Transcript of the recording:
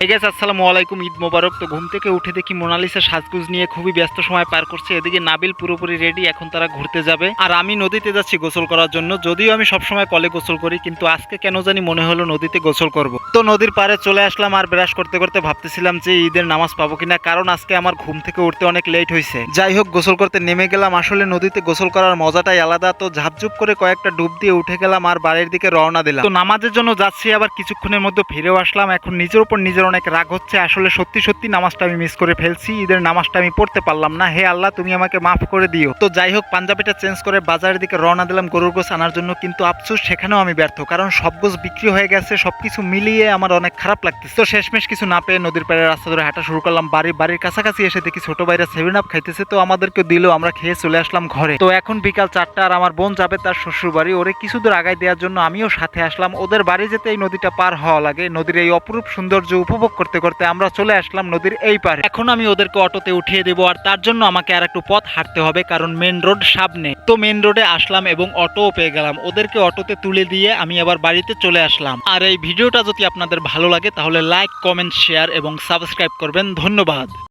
এই গাইস আসসালামু আলাইকুম, ঈদ মোবারক। তো ঘুম থেকে উঠে দেখি মোনালিসা সাজগুজ নিয়ে খুবই ব্যস্ত সময় পার করছে। এদিকে নাবিল পুরোপুরি রেডি, এখন তারা ঘুরতে যাবে। আর আমি নদীতে যাচ্ছি গোসল করার জন্য। যদিও আমি সবসময় কলে গোসল করি, কিন্তু আজকে কেন জানি মনে হলো নদীতে গোসল করব। তো নদীর পাড়ে চলে আসলাম, আর ব্রাশ করতে করতে ভাবতেছিলাম যে ঈদের নামাজ পাবো কিনা, কারণ আজকে আমার ঘুম থেকে উঠতে অনেক লেট হয়েছে। যাই হোক, গোসল করতে নেমে গেলাম। আসলে নদীতে গোসল করার মজাটাই আলাদা। তো ঝাপঝুপ করে কয়েকটা ডুব দিয়ে উঠে গেলাম আর বাড়ির দিকে রওনা দিলাম। তো নামাজের জন্য যাচ্ছি, আবার কিছুক্ষণের মধ্যে ফিরেও আসলাম। এখন নিজের উপর নিজের অনেক রাগ হচ্ছে। আসলে সত্যি সত্যি নামাজটা আমি মিস করে ফেলছি, ঈদের নামাজটা আমি পড়তে পারলাম না। হে আল্লাহ, তুমি আমাকে মাফ করে দিও। তো যাই হোক, পাঞ্জাবিটা চেঞ্জ করে বাজারের দিকে রওনা দিলাম গরুর গোছ আনার জন্য, কিন্তু আফসোস সেখানেও আমি ব্যর্থ, কারণ সব গোছ বিক্রি হয়ে গেছে। সবকিছু মিলিয়ে আমার অনেক খারাপ লাগতেছে। তো শেষমেশ কিছু না পেয়ে নদীর পাড়ে রাস্তা ধরে হাঁটা শুরু করলাম। বাড়ির কাছাকাছি এসে দেখি ছোট ভাইরা 7 আপ খাইতেছে, তো আমাদেরকে দিল, আমরা খেয়ে চলে আসলাম ঘরে। তো এখন বিকাল 4টা, আর আমার বোন যাবে তার শ্বশুর বাড়ি। ওরে কিছু দূর আগায় দেওয়ার জন্য আমিও সাথে আসলাম। ওদের বাড়ি যেতে এই নদীটা পার হওয়া লাগে। নদীর এই অপরূপ সৌন্দর্য উপভোগ করতে করতে আমরা চলে আসলাম নদীর এই পারে। এখন আমি ওদেরকে অটোতে উঠিয়ে দেবো, আর তার জন্য আমাকে আর একটু পথ হাঁটতে হবে, কারণ মেন রোড সামনে। তো মেন রোডে আসলাম এবং অটোও পেয়ে গেলাম। ওদেরকে অটোতে তুলে দিয়ে আমি আবার বাড়িতে চলে আসলাম। আর এই ভিডিওটা যদি আপনাদের ভালো লাগে তাহলে লাইক, কমেন্ট, শেয়ার এবং সাবস্ক্রাইব করবেন। ধন্যবাদ।